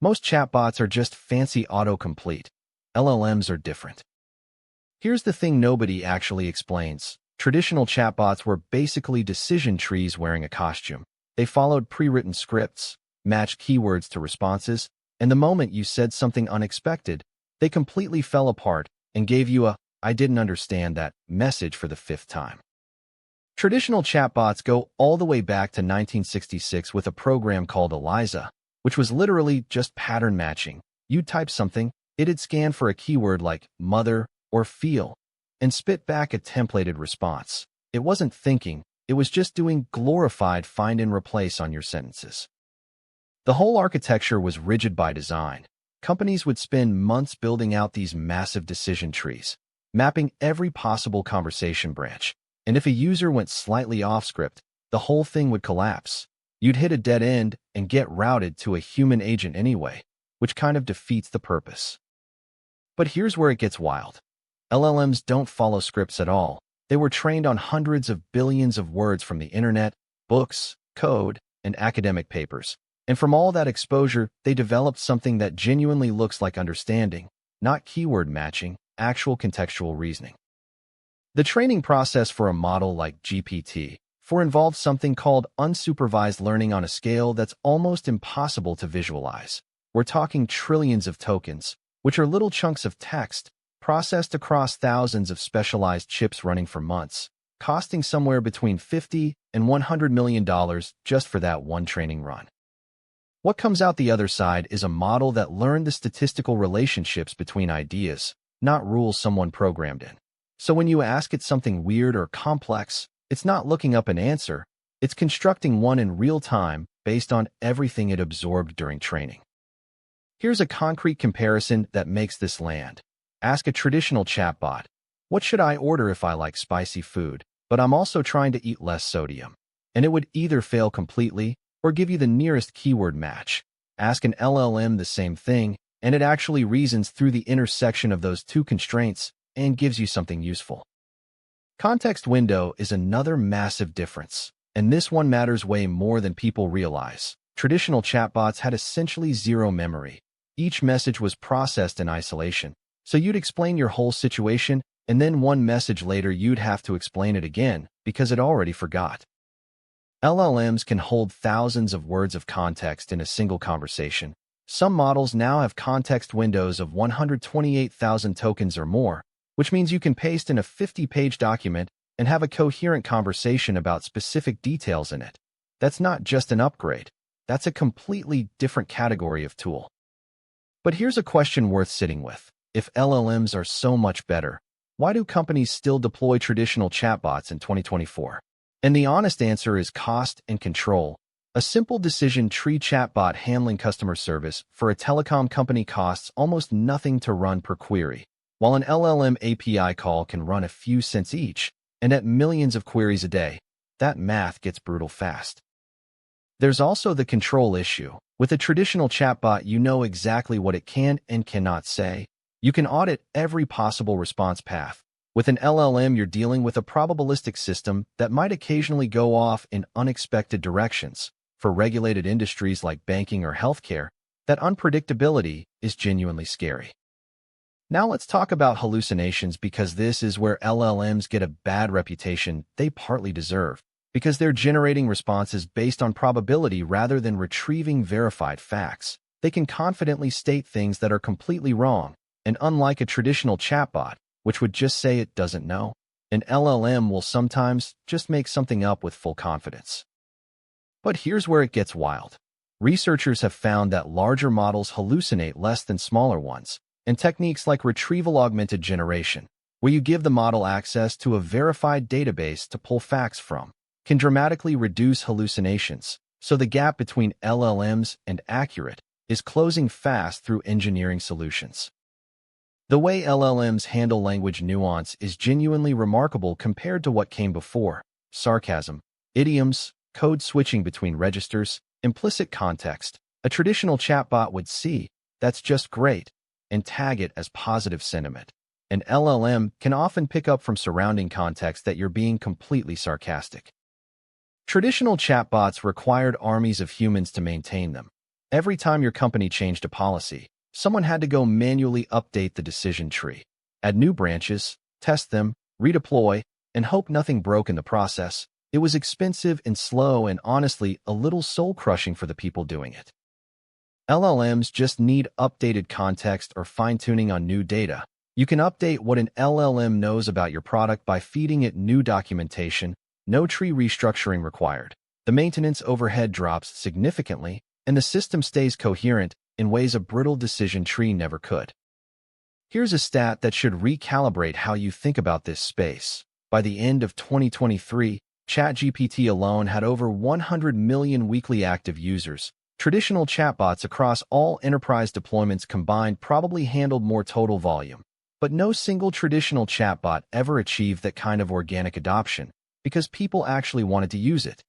Most chatbots are just fancy autocomplete. LLMs are different. Here's the thing nobody actually explains. Traditional chatbots were basically decision trees wearing a costume. They followed pre-written scripts, matched keywords to responses, and the moment you said something unexpected, they completely fell apart and gave you a "I didn't understand that" message for the fifth time. Traditional chatbots go all the way back to 1966 with a program called ELIZA, which was literally just pattern matching. You'd type something, it'd scan for a keyword like mother or feel, and spit back a templated response. It wasn't thinking, it was just doing glorified find and replace on your sentences. The whole architecture was rigid by design. Companies would spend months building out these massive decision trees, mapping every possible conversation branch. And if a user went slightly off script, the whole thing would collapse. You'd hit a dead end and get routed to a human agent anyway, which kind of defeats the purpose. But here's where it gets wild. LLMs don't follow scripts at all. They were trained on hundreds of billions of words from the internet, books, code, and academic papers. And from all that exposure, they developed something that genuinely looks like understanding, not keyword matching, actual contextual reasoning. The training process for a model like GPT-4 involves something called unsupervised learning on a scale that's almost impossible to visualize. We're talking trillions of tokens, which are little chunks of text, processed across thousands of specialized chips running for months, costing somewhere between $50 and $100 million just for that one training run. What comes out the other side is a model that learned the statistical relationships between ideas, not rules someone programmed in. So when you ask it something weird or complex, it's not looking up an answer, it's constructing one in real time based on everything it absorbed during training. Here's a concrete comparison that makes this land. Ask a traditional chatbot, "What should I order if I like spicy food, but I'm also trying to eat less sodium?" And it would either fail completely or give you the nearest keyword match. Ask an LLM the same thing, and it actually reasons through the intersection of those two constraints and gives you something useful. Context window is another massive difference, and this one matters way more than people realize. Traditional chatbots had essentially zero memory. Each message was processed in isolation, so you'd explain your whole situation, and then one message later you'd have to explain it again because it already forgot. LLMs can hold thousands of words of context in a single conversation. Some models now have context windows of 128,000 tokens or more, which means you can paste in a 50-page document and have a coherent conversation about specific details in it. That's not just an upgrade. That's a completely different category of tool. But here's a question worth sitting with. If LLMs are so much better, why do companies still deploy traditional chatbots in 2024? And the honest answer is cost and control. A simple decision tree chatbot handling customer service for a telecom company costs almost nothing to run per query, while an LLM API call can run a few cents each, and at millions of queries a day, that math gets brutal fast. There's also the control issue. With a traditional chatbot, you know exactly what it can and cannot say. You can audit every possible response path. With an LLM, you're dealing with a probabilistic system that might occasionally go off in unexpected directions. For regulated industries like banking or healthcare, that unpredictability is genuinely scary. Now let's talk about hallucinations, because this is where LLMs get a bad reputation they partly deserve, because they're generating responses based on probability rather than retrieving verified facts. They can confidently state things that are completely wrong, and unlike a traditional chatbot, which would just say it doesn't know, an LLM will sometimes just make something up with full confidence. But here's where it gets wild. Researchers have found that larger models hallucinate less than smaller ones, and techniques like retrieval-augmented generation, where you give the model access to a verified database to pull facts from, can dramatically reduce hallucinations. So the gap between LLMs and accurate is closing fast through engineering solutions. The way LLMs handle language nuance is genuinely remarkable compared to what came before. Sarcasm, idioms, code switching between registers, implicit context. A traditional chatbot would see, "That's just great," and tag it as positive sentiment. An LLM can often pick up from surrounding context that you're being completely sarcastic. Traditional chatbots required armies of humans to maintain them. Every time your company changed a policy, someone had to go manually update the decision tree, add new branches, test them, redeploy, and hope nothing broke in the process. It was expensive and slow and honestly a little soul-crushing for the people doing it. LLMs just need updated context or fine-tuning on new data. You can update what an LLM knows about your product by feeding it new documentation, no tree restructuring required. The maintenance overhead drops significantly, and the system stays coherent in ways a brittle decision tree never could. Here's a stat that should recalibrate how you think about this space. By the end of 2023, ChatGPT alone had over 100 million weekly active users. Traditional chatbots across all enterprise deployments combined probably handled more total volume. But no single traditional chatbot ever achieved that kind of organic adoption because people actually wanted to use it.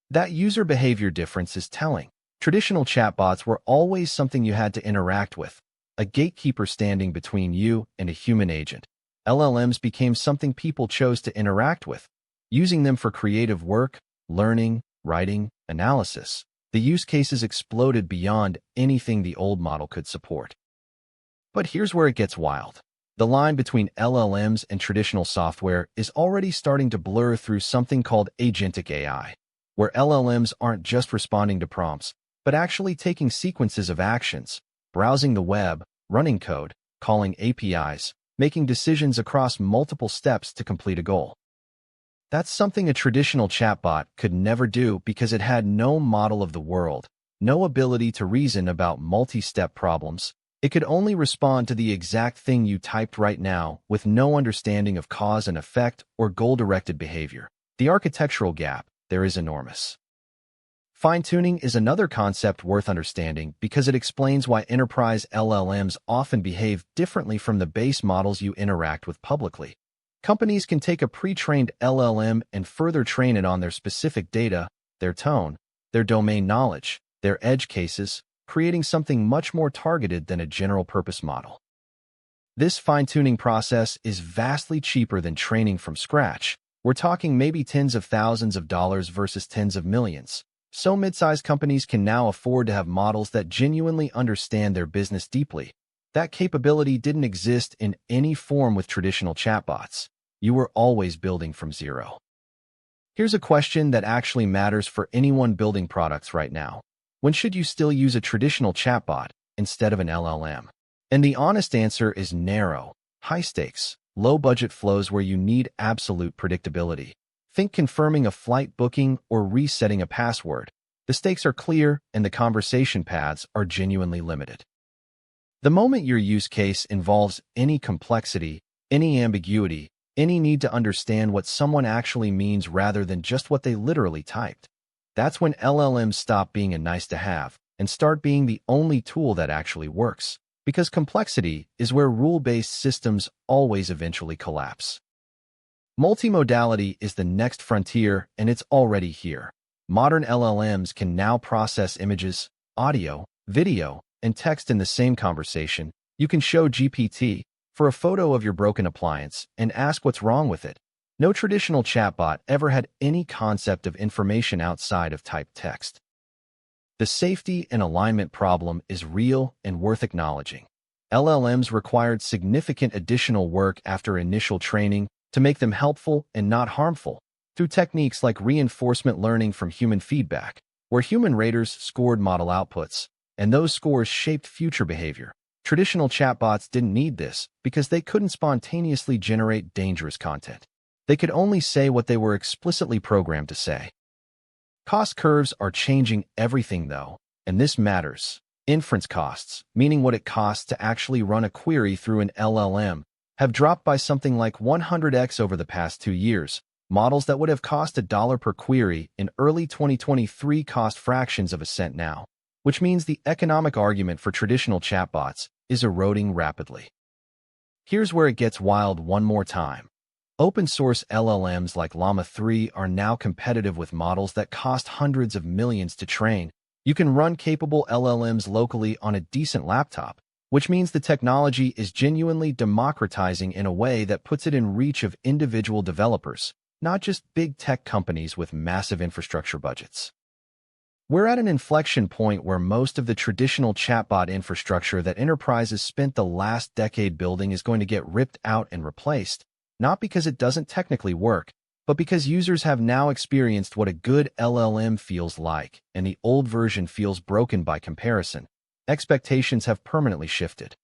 That user behavior difference is telling. Traditional chatbots were always something you had to interact with, a gatekeeper standing between you and a human agent. LLMs became something people chose to interact with, using them for creative work, learning, writing, analysis. The use cases exploded beyond anything the old model could support. But here's where it gets wild. The line between LLMs and traditional software is already starting to blur through something called agentic AI, where LLMs aren't just responding to prompts, but actually taking sequences of actions, browsing the web, running code, calling APIs, making decisions across multiple steps to complete a goal. That's something a traditional chatbot could never do because it had no model of the world, no ability to reason about multi-step problems. It could only respond to the exact thing you typed right now with no understanding of cause and effect or goal-directed behavior. The architectural gap there is enormous. Fine-tuning is another concept worth understanding because it explains why enterprise LLMs often behave differently from the base models you interact with publicly. Companies can take a pre-trained LLM and further train it on their specific data, their tone, their domain knowledge, their edge cases, creating something much more targeted than a general-purpose model. This fine-tuning process is vastly cheaper than training from scratch. We're talking maybe tens of thousands of dollars versus tens of millions. So mid-sized companies can now afford to have models that genuinely understand their business deeply. That capability didn't exist in any form with traditional chatbots. You were always building from zero. Here's a question that actually matters for anyone building products right now. When should you still use a traditional chatbot instead of an LLM? And the honest answer is narrow, high-stakes, low-budget flows where you need absolute predictability. Think confirming a flight booking or resetting a password. The stakes are clear and the conversation paths are genuinely limited. The moment your use case involves any complexity, any ambiguity, any need to understand what someone actually means rather than just what they literally typed, that's when LLMs stop being a nice-to-have and start being the only tool that actually works, because complexity is where rule-based systems always eventually collapse. Multimodality is the next frontier, and it's already here. Modern LLMs can now process images, audio, video, and text in the same conversation. You can show GPT for a photo of your broken appliance and ask what's wrong with it. No traditional chatbot ever had any concept of information outside of typed text. The safety and alignment problem is real and worth acknowledging. LLMs required significant additional work after initial training to make them helpful and not harmful, through techniques like reinforcement learning from human feedback, where human raters scored model outputs, and those scores shaped future behavior. Traditional chatbots didn't need this because they couldn't spontaneously generate dangerous content. They could only say what they were explicitly programmed to say. Cost curves are changing everything, though, and this matters. Inference costs, meaning what it costs to actually run a query through an LLM, have dropped by something like 100x over the past 2 years. Models that would have cost $1 per query in early 2023 cost fractions of a cent now, which means the economic argument for traditional chatbots is eroding rapidly. Here's where it gets wild one more time. Open-source LLMs like Llama 3 are now competitive with models that cost hundreds of millions to train. You can run capable LLMs locally on a decent laptop, which means the technology is genuinely democratizing in a way that puts it in reach of individual developers, not just big tech companies with massive infrastructure budgets. We're at an inflection point where most of the traditional chatbot infrastructure that enterprises spent the last decade building is going to get ripped out and replaced, not because it doesn't technically work, but because users have now experienced what a good LLM feels like, and the old version feels broken by comparison. Expectations have permanently shifted.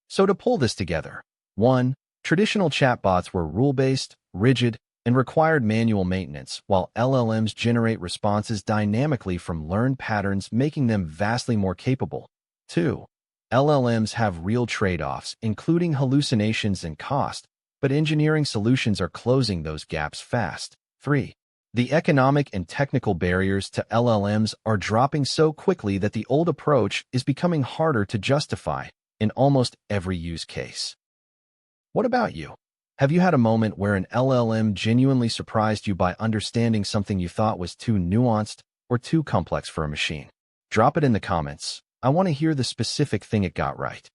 So to pull this together, 1. Traditional chatbots were rule-based, rigid, and required manual maintenance, while LLMs generate responses dynamically from learned patterns, making them vastly more capable. 2. LLMs have real trade-offs, including hallucinations and cost, but engineering solutions are closing those gaps fast. 3. The economic and technical barriers to LLMs are dropping so quickly that the old approach is becoming harder to justify in almost every use case. What about you? Have you had a moment where an LLM genuinely surprised you by understanding something you thought was too nuanced or too complex for a machine? Drop it in the comments. I want to hear the specific thing it got right.